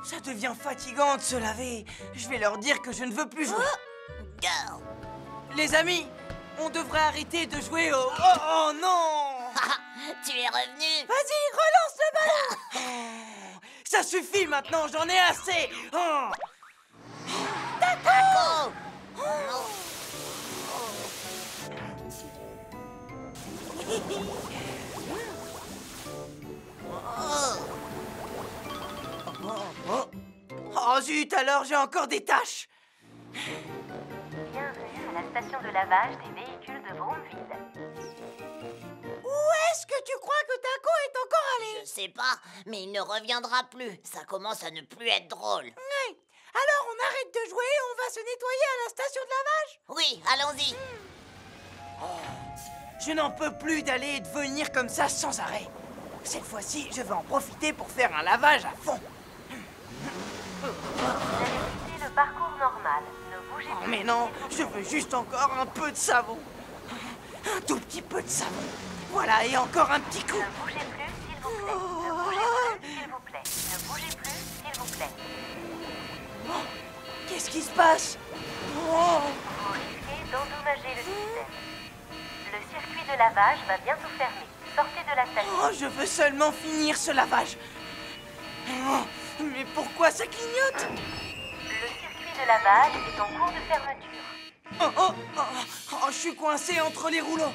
Ça devient fatigant de se laver. Je vais leur dire que je ne veux plus jouer. Les amis, on devrait arrêter de jouer au... Oh non! Tu es revenu. Vas-y, relance le ballon. Ça suffit maintenant, j'en ai assez. Taco. Oh zut, alors j'ai encore des tâches. Bienvenue à la station de lavage des véhicules de Vroomville. Où est-ce que tu crois que Taco est encore allé? Je sais pas, mais il ne reviendra plus. Ça commence à ne plus être drôle. Ouais. Alors on arrête de jouer et on va se nettoyer à la station de lavage? Oui, allons-y. Je n'en peux plus d'aller et de venir comme ça sans arrêt. Cette fois-ci, je vais en profiter pour faire un lavage à fond. Vous allez quitter le parcours normal. Ne bougez Oh, plus. mais non, je veux juste encore un peu de savon. Un tout petit peu de savon. Voilà, et encore un petit coup. Ne bougez plus, s'il vous plaît. Ne bougez plus, s'il vous plaît. Ne bougez plus, s'il vous plaît. Qu'est-ce qui se passe? Oh. Vous risquez d'endommager le système. Le circuit de lavage va bientôt fermer. Sortez de la station. Oh, je veux seulement finir ce lavage. Oh, mais pourquoi ça clignote? Le circuit de lavage est en cours de fermeture. Je suis coincé entre les rouleaux.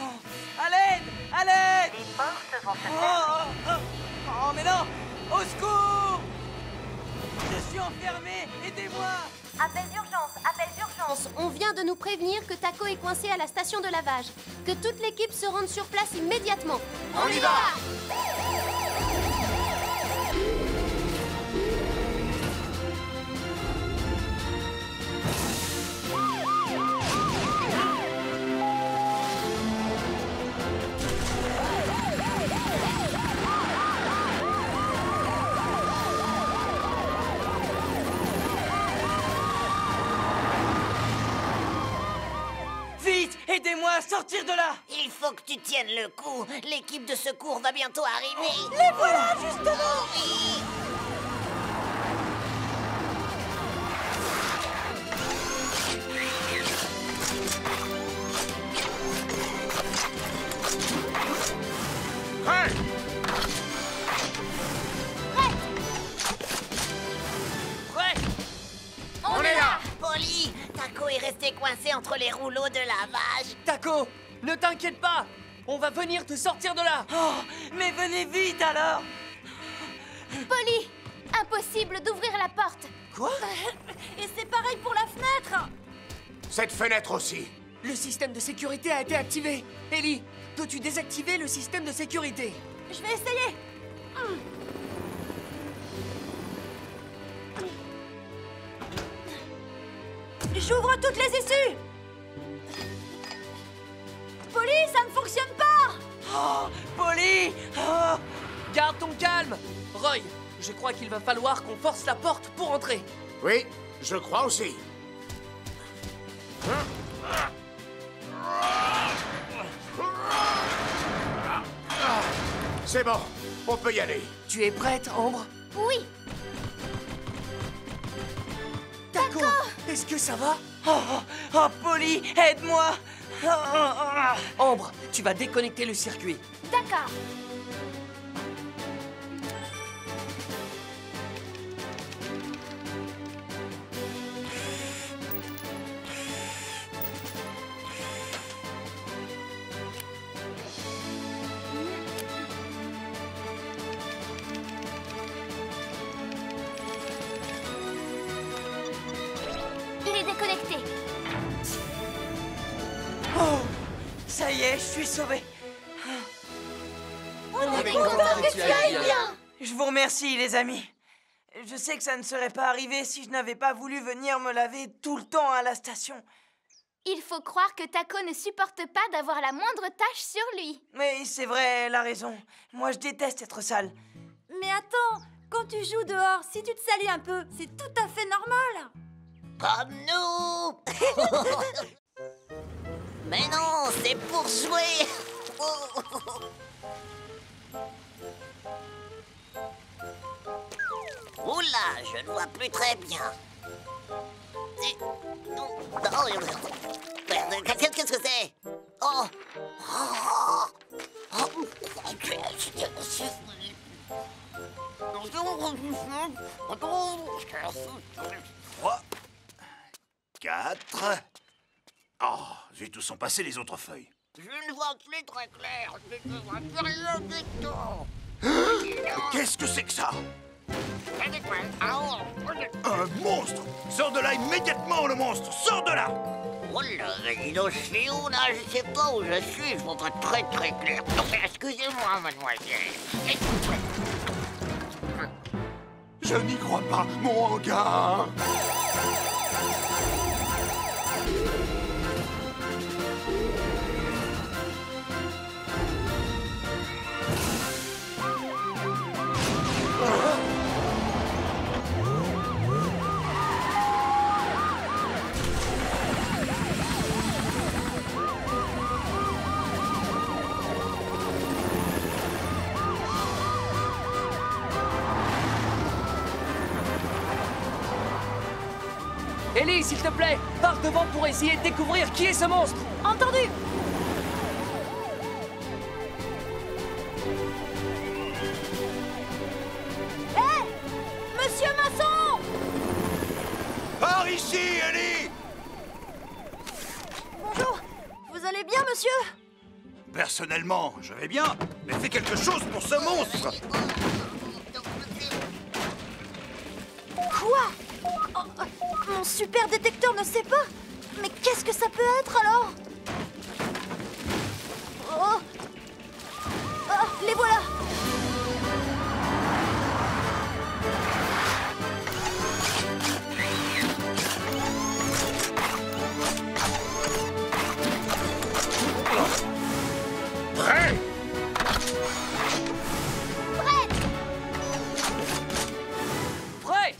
Oh, à l'aide! À l'aide! Les portes vont se fermer. Oh, mais non! Au secours! Je suis enfermé! Aidez-moi! Appel d'urgence, appel d'urgence. On vient de nous prévenir que Taco est coincé à la station de lavage. Que toute l'équipe se rende sur place immédiatement. On y va. Vite! Aidez-moi à sortir de là! Il faut que tu tiennes le coup. L'équipe de secours va bientôt arriver. Les voilà, justement! Oui. Prêt! Ouais! On est là! Polly, Taco est resté coincé entre les rouleaux de lavage. Taco, ne t'inquiète pas. On va venir te sortir de là. Oh, mais venez vite alors! Polly, impossible d'ouvrir la porte. Quoi? Et c'est pareil pour la fenêtre. Cette fenêtre aussi. Le système de sécurité a été activé. Ellie, peux-tu désactiver le système de sécurité? Je vais essayer. J'ouvre toutes les issues. Polly, ça ne fonctionne pas. Oh, Polly! Oh. Garde ton calme. Roy, je crois qu'il va falloir qu'on force la porte pour entrer. Oui, je crois aussi. C'est bon, on peut y aller. Tu es prête, Ambre? Oui. Taco, est-ce que ça va? Oh, Polly, aide-moi! Ambre, tu vas déconnecter le circuit. D'accord. Il est déconnecté. Oh, ça y est, je suis sauvé. On est content que tu ailles bien. Je vous remercie, les amis. Je sais que ça ne serait pas arrivé si je n'avais pas voulu venir me laver tout le temps à la station. Il faut croire que Taco ne supporte pas d'avoir la moindre tache sur lui. Mais c'est vrai, elle a raison. Moi, je déteste être sale. Mais attends, quand tu joues dehors, si tu te salis un peu, c'est tout à fait normal. Comme nous. Mais non, c'est pour jouer. Oula, je ne vois plus très bien. Qu'est-ce que c'est? Oh. Trois, 4. Oh, zut, où sont passées les autres feuilles? Je ne vois plus très clair. Je ne vois plus rien du tout. Qu'est-ce que c'est que ça? Un monstre! Sors de là immédiatement, le monstre! Sors de là! Oh là, dis donc, je suis où là? Je sais pas où je suis, je vois pas très très clair. Excusez-moi, mademoiselle. Je n'y crois pas, mon hangar. Ellie, s'il te plaît, pars devant pour essayer de découvrir qui est ce monstre. Entendu. Hé, Monsieur Masson! Par ici, Ellie! Bonjour. Vous allez bien, monsieur? Personnellement, je vais bien, mais fais quelque chose pour ce monstre! Quoi? Mon super détecteur ne sait pas? Mais qu'est-ce que ça peut être alors? Oh! Oh, les voilà! Prêt? Prêt?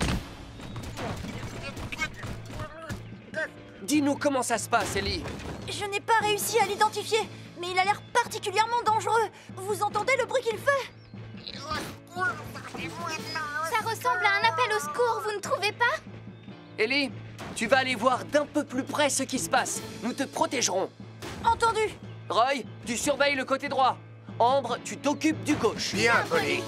Dis-nous comment ça se passe, Ellie. Je n'ai pas réussi à l'identifier, mais il a l'air particulièrement dangereux. Vous entendez le bruit qu'il fait? Ça ressemble à un appel au secours, vous ne trouvez pas? Ellie, tu vas aller voir d'un peu plus près ce qui se passe. Nous te protégerons. Entendu. Roy, tu surveilles le côté droit. Ambre, tu t'occupes du gauche. Bien, Polly.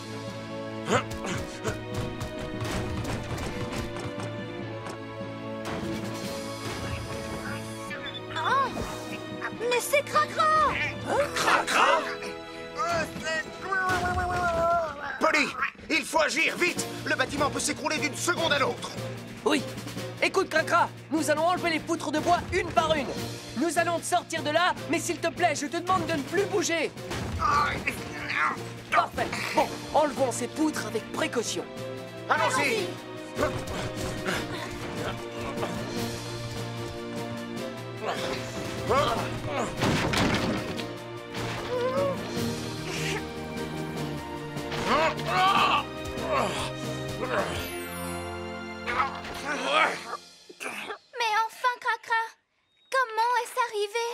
Mais c'est Cracra! Cracra? Polly, il faut agir, vite! Le bâtiment peut s'écrouler d'une seconde à l'autre. Oui. Écoute, Cracra, nous allons enlever les poutres de bois une par une. Nous allons te sortir de là, mais s'il te plaît, je te demande de ne plus bouger. Parfait. Bon, enlevons ces poutres avec précaution. Allons-y! Mais enfin, Cracra, comment est-ce arrivé?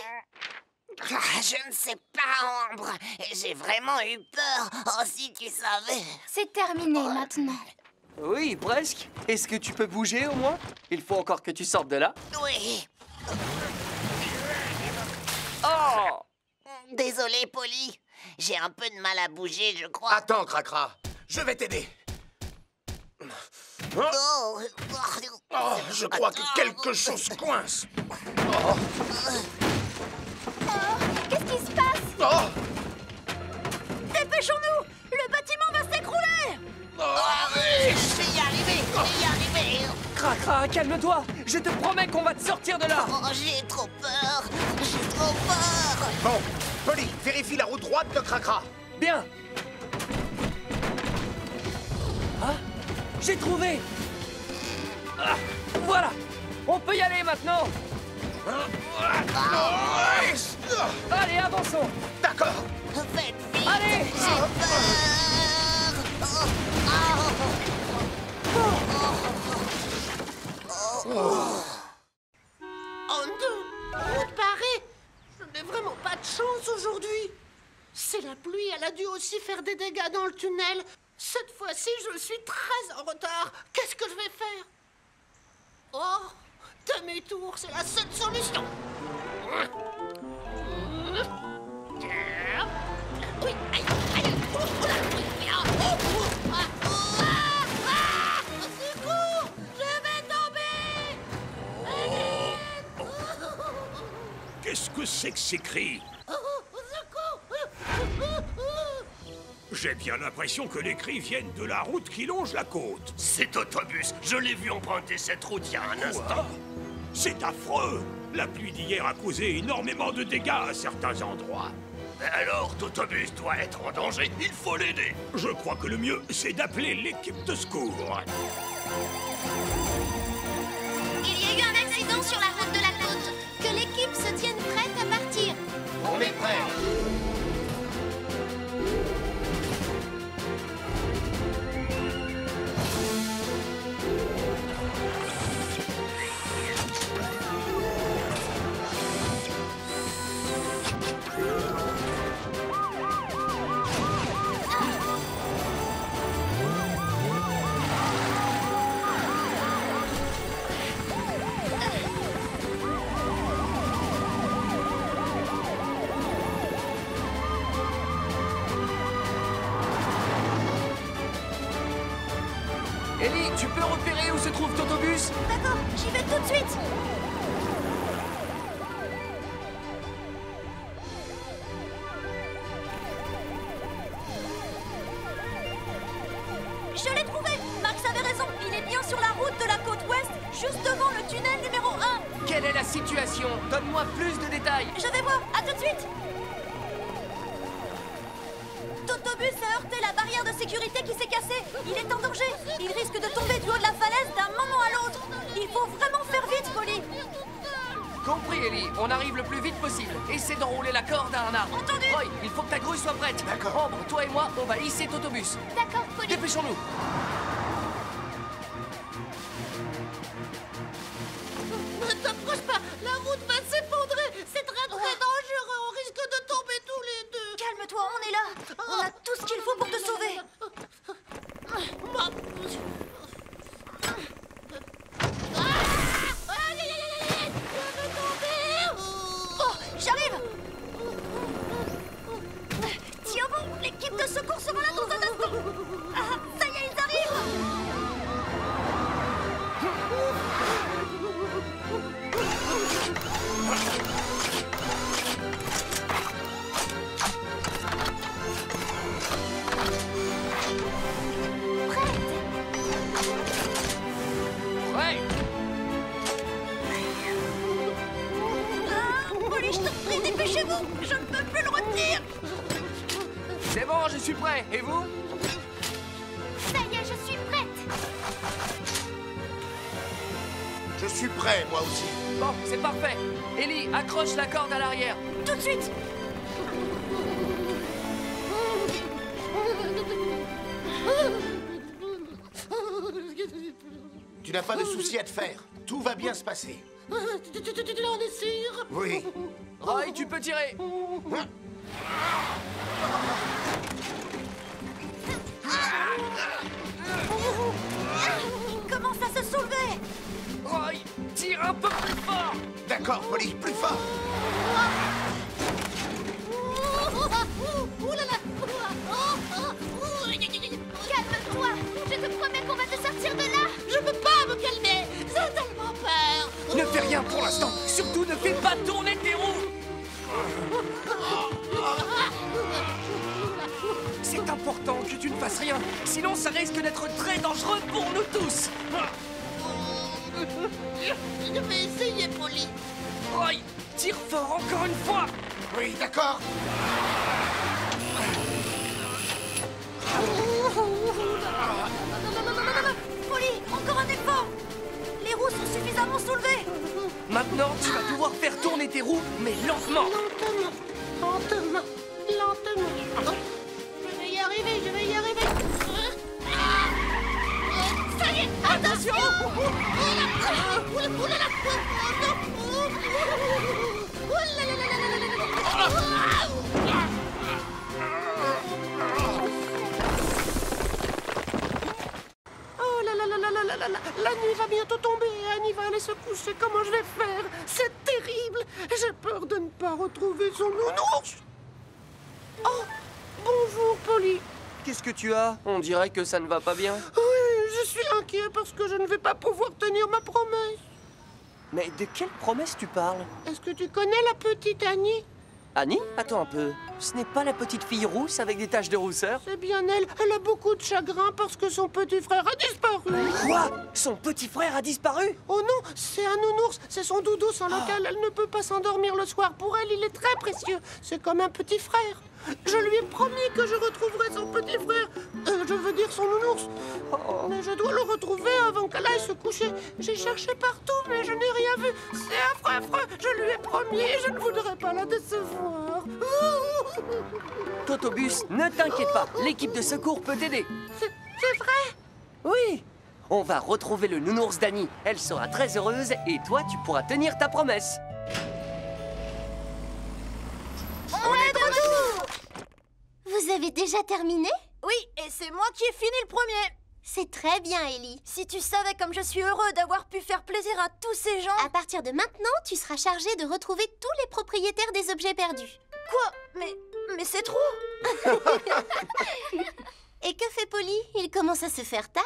Je ne sais pas, Ambre. J'ai vraiment eu peur. Oh, si tu savais. C'est terminé maintenant. Oui, presque. Est-ce que tu peux bouger au moins? Il faut encore que tu sortes de là. Oui. Oh! Désolé, Polly. J'ai un peu de mal à bouger, je crois. Attends, Cracra. Je vais t'aider. Oh. Oh, je crois que quelque chose coince. Oh, qu'est-ce qui se passe? Oh! Dépêchons-nous! Le bâtiment va s'écrouler! Je vais y arriver. Je vais y arriver. Cracra, calme-toi. Je te promets qu'on va te sortir de là. Oh, j'ai trop peur. J'ai trop peur. Bon, Polly, vérifie la roue droite de Cracra. Bien. Ah, j'ai trouvé. Ah, voilà. On peut y aller maintenant. Allez, avançons. D'accord. Faites vite. Allez. J'ai peur. Il paraît, je n'ai vraiment pas de chance aujourd'hui. C'est la pluie, elle a dû aussi faire des dégâts dans le tunnel. Cette fois-ci, je suis très en retard. Qu'est-ce que je vais faire? Oh, demi-tour, c'est la seule solution. Oui, aïe, aïe, oh, oh là, oui, ah, oh, oh, ah, oh, ah, ah, au secours, je vais tomber. Qu'est-ce que c'est que ces cris? Oh, au secours. J'ai bien l'impression que les cris viennent de la route qui longe la côte. Cet autobus, je l'ai vu emprunter cette route il y a un instant. C'est affreux. La pluie d'hier a causé énormément de dégâts à certains endroits. Alors, l'autobus doit être en danger, il faut l'aider. Je crois que le mieux, c'est d'appeler l'équipe de secours. Il y a eu un accident sur la route de la côte. Que l'équipe se tienne prête à partir. On est prêts. Ellie, tu peux repérer où se trouve l'autobus? D'accord, j'y vais tout de suite. Je l'ai trouvé. Max avait raison, il est bien sur la route de la côte ouest, juste devant le tunnel numéro 1. Quelle est la situation? Donne-moi plus de détails. Je vais voir, à tout de suite. L'autobus a heurté la barrière de sécurité qui s'est cassée. Il est en danger. Il risque de tomber du haut de la falaise d'un moment à l'autre. Il faut vraiment faire vite, Polly. Compris, Ellie. On arrive le plus vite possible. Essaie d'enrouler la corde à un arbre. Entendu. Roy, il faut que ta grue soit prête. D'accord. Ambre, toi et moi, on va hisser cet autobus. D'accord, Polly. Dépêchons-nous. Ne t'approche pas, la route va s'effondrer. C'est très dangereux, on risque de tomber tous les deux. Calme-toi, on est là. On a tout ce qu'il faut pour te sauver. Oh, j'arrive. Tiens bon, l'équipe de secours sera là dans un instant. Ah, ça y est, ils arrivent. Ouais. Polly, je t'en prie, dépêchez-vous. Je ne peux plus le retenir. C'est bon, je suis prêt. Et vous? Ça y est, je suis prête. Je suis prêt, moi aussi. Bon, c'est parfait. Ellie, accroche la corde à l'arrière. Tout de suite. Tu n'as pas de souci à te faire. Tout va bien se passer. Tu en es sûr? Oui. Roy, tu peux tirer. Il commence à se soulever. Roy, tire un peu plus fort. D'accord, Polly, plus fort. Calme-toi. Je te promets qu'on va te sortir de là. Je peux pas me calmer, j'ai tellement peur. Ne fais rien pour l'instant. Surtout ne fais pas tourner tes roues. C'est important que tu ne fasses rien. Sinon, ça risque d'être très dangereux pour nous tous. Je vais essayer, Polly. Roy, tire fort encore une fois. Oui, d'accord. Polly, encore un effort. Les roues sont suffisamment soulevées. Maintenant, tu vas pouvoir faire tourner tes roues, mais lentement. Lentement. Je vais y arriver, je vais y arriver. Ça y est, attention. La nuit va bientôt tomber et Annie va aller se coucher. Comment je vais faire? C'est terrible. J'ai peur de ne pas retrouver son nounours. Oh, bonjour, Polly. Qu'est-ce que tu as? On dirait que ça ne va pas bien. Oui, je suis inquiet parce que je ne vais pas pouvoir tenir ma promesse. Mais de quelle promesse tu parles? Est-ce que tu connais la petite Annie? Annie? Attends un peu. Ce n'est pas la petite fille rousse avec des taches de rousseur? C'est bien elle. Elle a beaucoup de chagrin parce que son petit frère a disparu. Quoi? Son petit frère a disparu? Oh non, c'est un nounours. C'est son doudou sans lequel elle ne peut pas s'endormir le soir. Pour elle, il est très précieux. C'est comme un petit frère. Je lui ai promis que je retrouverais son petit frère. Je veux dire son nounours. Mais je dois le retrouver avant qu'elle aille se coucher. J'ai cherché partout, mais je n'ai rien vu. C'est affreux. Je lui ai promis et je ne voudrais pas la décevoir. Totobus, ne t'inquiète pas. L'équipe de secours peut t'aider. C'est vrai? Oui. On va retrouver le nounours d'Annie. Elle sera très heureuse et toi, tu pourras tenir ta promesse. On est de retour! Vous avez déjà terminé? Oui, et c'est moi qui ai fini le premier. C'est très bien, Ellie. Si tu savais comme je suis heureux d'avoir pu faire plaisir à tous ces gens. À partir de maintenant, tu seras chargé de retrouver tous les propriétaires des objets perdus. Quoi? Mais c'est trop. Et que fait Polly? Il commence à se faire tard.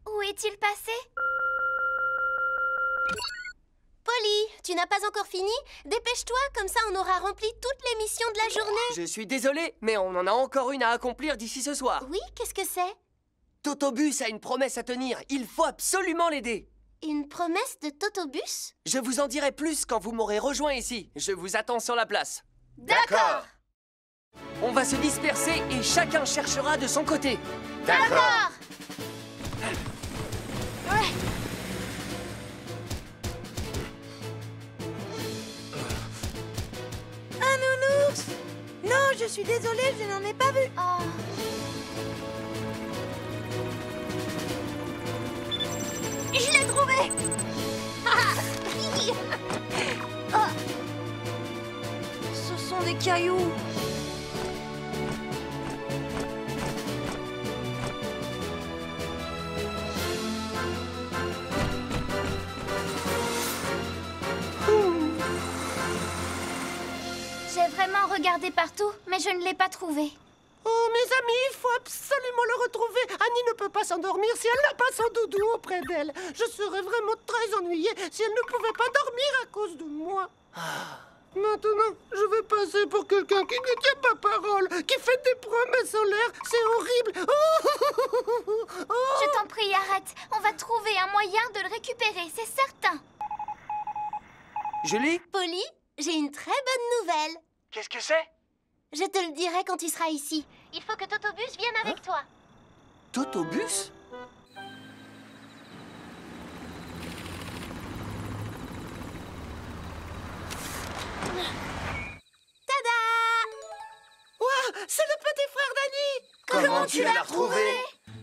Où est-il passé? Polly, tu n'as pas encore fini? Dépêche-toi, comme ça on aura rempli toutes les missions de la journée. Je suis désolé, mais on en a encore une à accomplir d'ici ce soir. Oui, qu'est-ce que c'est? Totobus a une promesse à tenir. Il faut absolument l'aider. Une promesse de Totobus? Je vous en dirai plus quand vous m'aurez rejoint ici. Je vous attends sur la place. D'accord. On va se disperser et chacun cherchera de son côté. D'accord. Un nounours? Non, je suis désolée, je n'en ai pas vu. Oh. Je l'ai trouvé. Ce sont des cailloux. J'ai vraiment regardé partout, mais je ne l'ai pas trouvé. Oh, mes amis, il faut absolument le retrouver. Annie ne peut pas s'endormir si elle n'a pas son doudou auprès d'elle. Je serais vraiment très ennuyée si elle ne pouvait pas dormir à cause de moi. Maintenant, je vais passer pour quelqu'un qui ne tient pas parole, qui fait des promesses en l'air. C'est horrible. Je t'en prie, arrête. On va trouver un moyen de le récupérer, c'est certain. Julie? Polly, j'ai une très bonne nouvelle. Qu'est-ce que c'est? Je te le dirai quand tu seras ici. Il faut que Totobus vienne avec toi. Totobus? Tada! Ouah, c'est le petit frère d'Annie. Comment tu l'as retrouvé?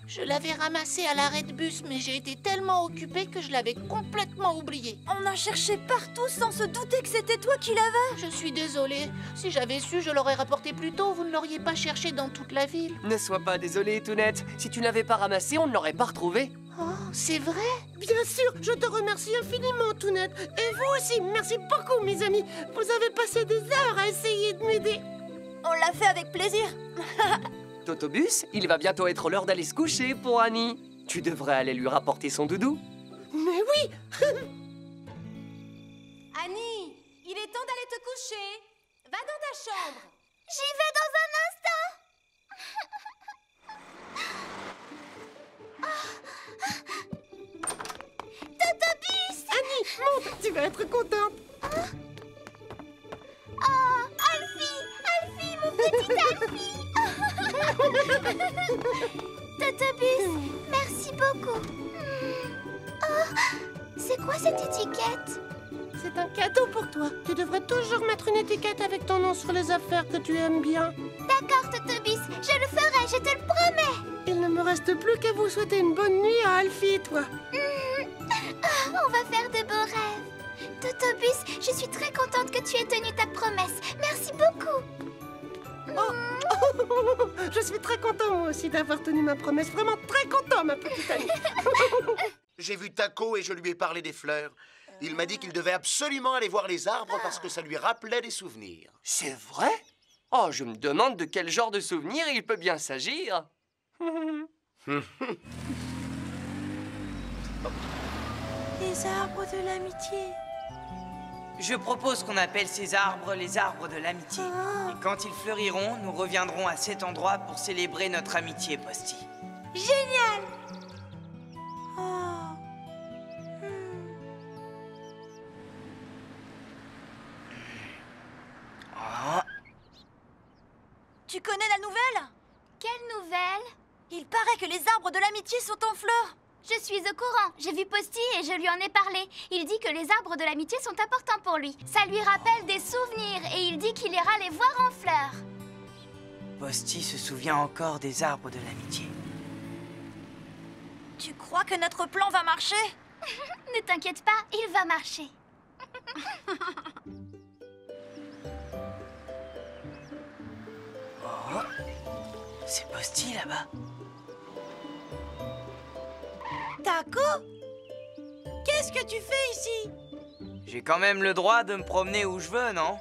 Je l'avais ramassé à l'arrêt de bus, mais j'ai été tellement occupée que je l'avais complètement oublié. On a cherché partout sans se douter que c'était toi qui l'avais. Je suis désolée. Si j'avais su, je l'aurais rapporté plus tôt. Vous ne l'auriez pas cherché dans toute la ville. Ne sois pas désolée, Tounette. Si tu ne l'avais pas ramassé, on ne l'aurait pas retrouvé. Oh, c'est vrai? Bien sûr, je te remercie infiniment, Tounette. Et vous aussi, merci beaucoup, mes amis. Vous avez passé des heures à essayer de m'aider. On l'a fait avec plaisir. Totobus, il va bientôt être l'heure d'aller se coucher pour Annie. Tu devrais aller lui rapporter son doudou. Mais oui. Annie, il est temps d'aller te coucher. Va dans ta chambre. J'y vais dans un instant. Totobus! Annie, monte, tu vas être contente. Oh, Alfie, mon petit Alfie. Totobus, merci beaucoup. Oh, c'est quoi cette étiquette? C'est un cadeau pour toi. Tu devrais toujours mettre une étiquette avec ton nom sur les affaires que tu aimes bien. D'accord, Totobus, je le ferai, je te le promets. Il ne me reste plus qu'à vous souhaiter une bonne nuit à Alfie et toi. On va faire de beaux rêves. Totobus, je suis très contente que tu aies tenu ta promesse. Merci beaucoup. Je suis très content moi aussi d'avoir tenu ma promesse. Vraiment très content, ma petite Annie. J'ai vu Taco et je lui ai parlé des fleurs. Il m'a dit qu'il devait absolument aller voir les arbres parce que ça lui rappelait des souvenirs. C'est vrai? Oh, je me demande de quel genre de souvenir il peut bien s'agir. Les arbres de l'amitié. Je propose qu'on appelle ces arbres les arbres de l'amitié. Et quand ils fleuriront, nous reviendrons à cet endroit pour célébrer notre amitié, Posty. Génial! Tu connais la nouvelle? Quelle nouvelle? Il paraît que les arbres de l'amitié sont en fleurs. Je suis au courant. J'ai vu Posty et je lui en ai parlé. Il dit que les arbres de l'amitié sont importants pour lui. Ça lui rappelle des souvenirs et il dit qu'il ira les voir en fleurs. Posty se souvient encore des arbres de l'amitié. Tu crois que notre plan va marcher? Ne t'inquiète pas, il va marcher. Oh, c'est Posty là-bas. Taco? Qu'est-ce que tu fais ici? J'ai quand même le droit de me promener où je veux, non?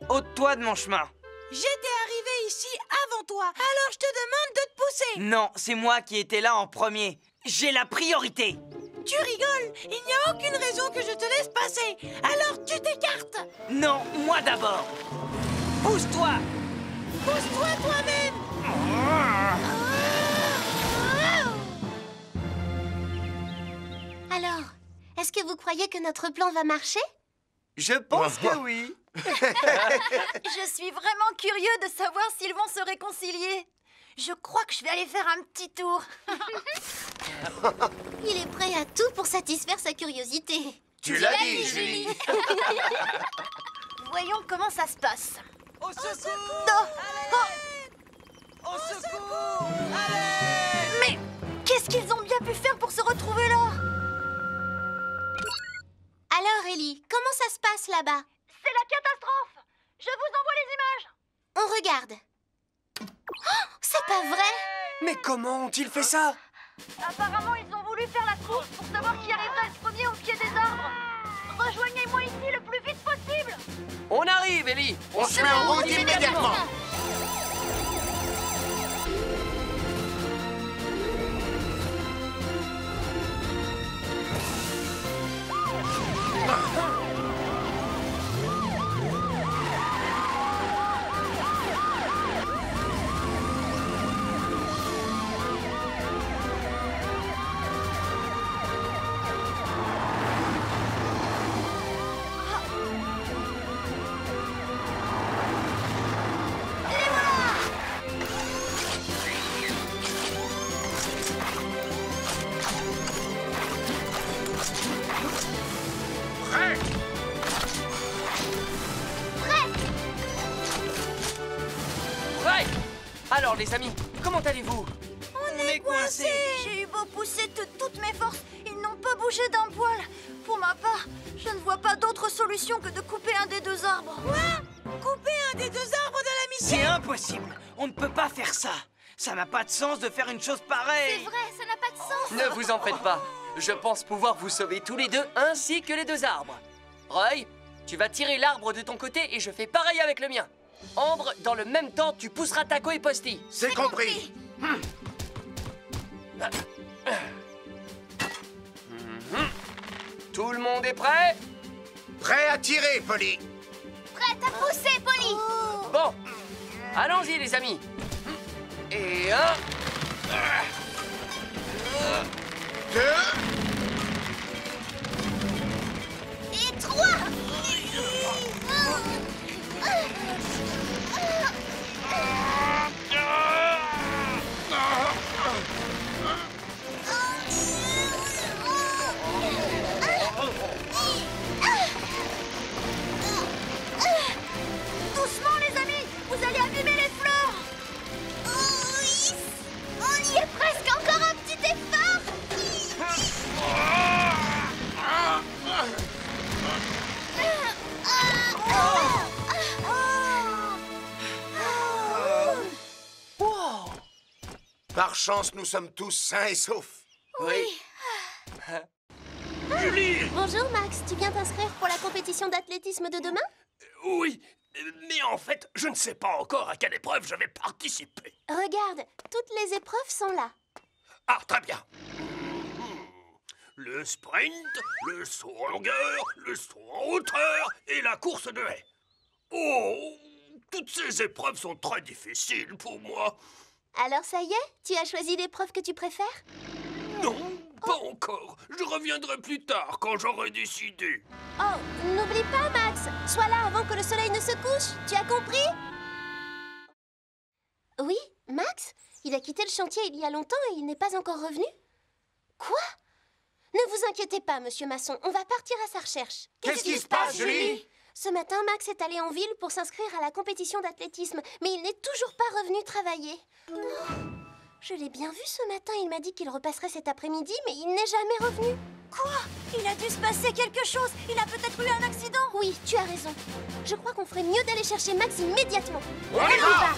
Ôte-toi de mon chemin. J'étais arrivé ici avant toi, alors je te demande de te pousser. Non, c'est moi qui étais là en premier. J'ai la priorité. Tu rigoles? Il n'y a aucune raison que je te laisse passer. Alors tu t'écartes. Non, moi d'abord. Pousse-toi. Pousse-toi toi-même. Alors, est-ce que vous croyez que notre plan va marcher? Je pense que oui. Je suis vraiment curieux de savoir s'ils vont se réconcilier. Je crois que je vais aller faire un petit tour. Il est prêt à tout pour satisfaire sa curiosité. Tu l'as dit, Julie. Voyons comment ça se passe. Au secours! Oh. Au secours! Mais qu'est-ce qu'ils ont bien pu faire pour se retrouver là? Alors, Ellie, comment ça se passe là-bas? C'est la catastrophe. Je vous envoie les images. On regarde. Oh, c'est pas vrai? Mais comment ont-ils fait ça? Apparemment, ils ont voulu faire la course pour savoir qui arriverait le premier au pied des arbres. Rejoignez-moi ici le plus vite possible. On arrive, Ellie. On se met en route immédiatement. Prêt? Alors, les amis, comment allez-vous? On est coincés. J'ai eu beau pousser de toutes mes forces, ils n'ont pas bougé d'un poil. Pour ma part, je ne vois pas d'autre solution que de couper un des deux arbres. Quoi? Couper un des deux arbres de l'amitié? C'est impossible. On ne peut pas faire ça. Ça n'a pas de sens de faire une chose pareille. C'est vrai, ça n'a pas de sens. Ne vous en faites pas. Je pense pouvoir vous sauver tous les deux, ainsi que les deux arbres. Roy, tu vas tirer l'arbre de ton côté et je fais pareil avec le mien. Ambre, dans le même temps, tu pousseras Taco et Posty. C'est compris. Tout le monde est prêt? Prêt à tirer, Polly. Prête à pousser, Polly. Bon, allons-y, les amis. Et un... 2. Et 3. Doucement, les amis, vous allez abîmer les fleurs. Oui. On y est presque, encore un petit effort. Par chance, nous sommes tous sains et saufs. Oui. Bonjour Max, tu viens t'inscrire pour la compétition d'athlétisme de demain? Oui, mais en fait, je ne sais pas encore à quelle épreuve je vais participer. Regarde, toutes les épreuves sont là. Ah, très bien. Le sprint, le saut en longueur, le saut en hauteur et la course de haie. Oh, toutes ces épreuves sont très difficiles pour moi. Alors ça y est, tu as choisi l'épreuve que tu préfères? Non, pas encore. Je reviendrai plus tard quand j'aurai décidé. Oh, n'oublie pas Max, sois là avant que le soleil ne se couche, tu as compris? Oui, Max? Il a quitté le chantier il y a longtemps et il n'est pas encore revenu? Quoi? Ne vous inquiétez pas, monsieur Masson, on va partir à sa recherche. Qu'est-ce qui se passe, Julie? Ce matin, Max est allé en ville pour s'inscrire à la compétition d'athlétisme, mais il n'est toujours pas revenu travailler. Oh, je l'ai bien vu ce matin, il m'a dit qu'il repasserait cet après-midi, mais il n'est jamais revenu. Quoi? Il a dû se passer quelque chose. Il a peut-être eu un accident. Oui, tu as raison. Je crois qu'on ferait mieux d'aller chercher Max immédiatement. On y va!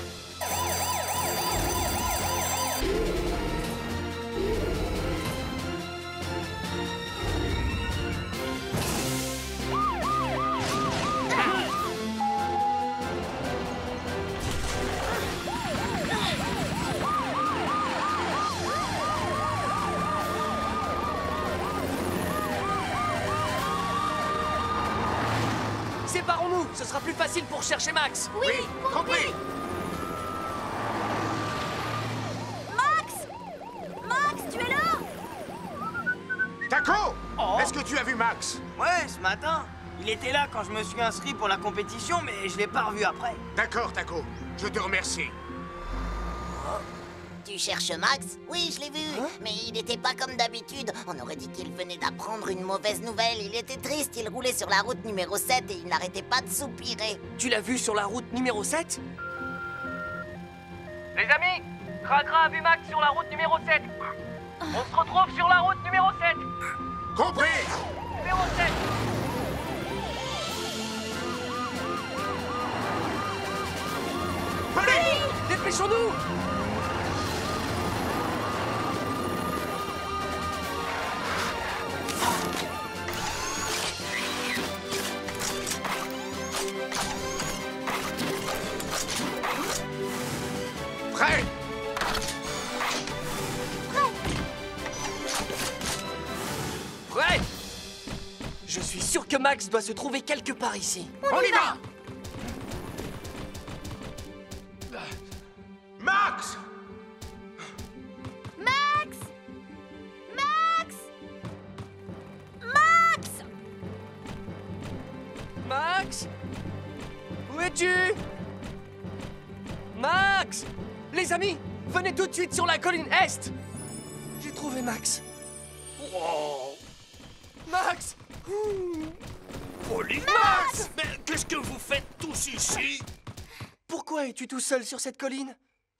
Séparons-nous, ce sera plus facile pour chercher Max. Oui, compris. Max, tu es là? Taco, Oh. est-ce que tu as vu Max? Ouais, ce matin. Il était là quand je me suis inscrit pour la compétition, mais je l'ai pas revu après. D'accord, Taco, je te remercie. Tu cherches Max? Oui, je l'ai vu. Mais il n'était pas comme d'habitude. On aurait dit qu'il venait d'apprendre une mauvaise nouvelle. Il était triste, il roulait sur la route numéro 7 et il n'arrêtait pas de soupirer. Tu l'as vu sur la route numéro 7? Les amis, Cracra a vu Max sur la route numéro 7. On se retrouve sur la route numéro 7. Compris. Numéro 7. Allez! Dépêchons-nous! Prêt? Prêt? Je suis sûr que Max doit se trouver quelque part ici. On y va! Max! Max! Max! Max! Max? Où es-tu? Max! Les amis, venez tout de suite sur la colline Est! J'ai trouvé Max. Oh, Max! Polly! Max! Mais qu'est-ce que vous faites tous ici? Pourquoi es-tu tout seul sur cette colline?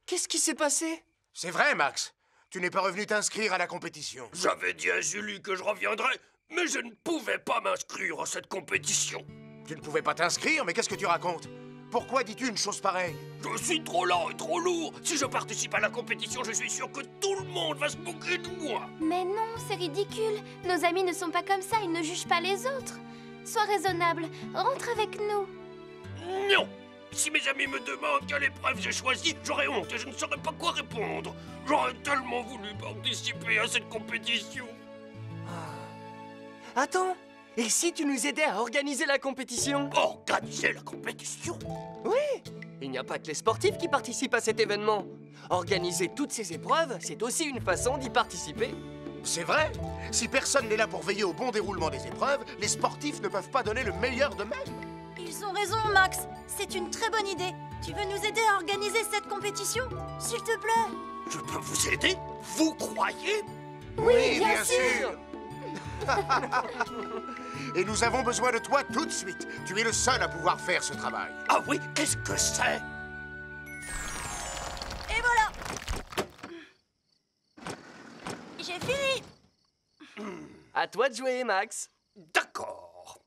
Qu'est-ce qui s'est passé? C'est vrai, Max. Tu n'es pas revenu t'inscrire à la compétition. J'avais dit à Julie que je reviendrais, mais je ne pouvais pas m'inscrire à cette compétition. Tu ne pouvais pas t'inscrire, mais qu'est-ce que tu racontes? Pourquoi dis-tu une chose pareille? Je suis trop lent et trop lourd. Si je participe à la compétition, je suis sûr que tout le monde va se moquer de moi. Mais non, c'est ridicule. Nos amis ne sont pas comme ça, ils ne jugent pas les autres. Sois raisonnable, rentre avec nous. Non! Si mes amis me demandent quelle épreuve j'ai choisie, j'aurais honte et je ne saurais pas quoi répondre. J'aurais tellement voulu participer à cette compétition. Attends, et si tu nous aidais à organiser la compétition? Organiser la compétition? Oui! Il n'y a pas que les sportifs qui participent à cet événement. Organiser toutes ces épreuves, c'est aussi une façon d'y participer. C'est vrai. Si personne n'est là pour veiller au bon déroulement des épreuves, les sportifs ne peuvent pas donner le meilleur d'eux-mêmes. Ils ont raison, Max. C'est une très bonne idée. Tu veux nous aider à organiser cette compétition? S'il te plaît. Je peux vous aider? Vous croyez? Oui, bien sûr. Et nous avons besoin de toi tout de suite. Tu es le seul à pouvoir faire ce travail. Ah oui? Qu'est-ce que c'est? Et voilà. J'ai fini. À toi de jouer, Max. D'accord.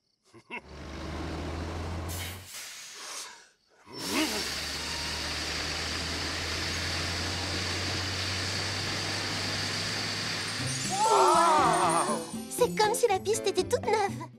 C'est comme si la piste était toute neuve.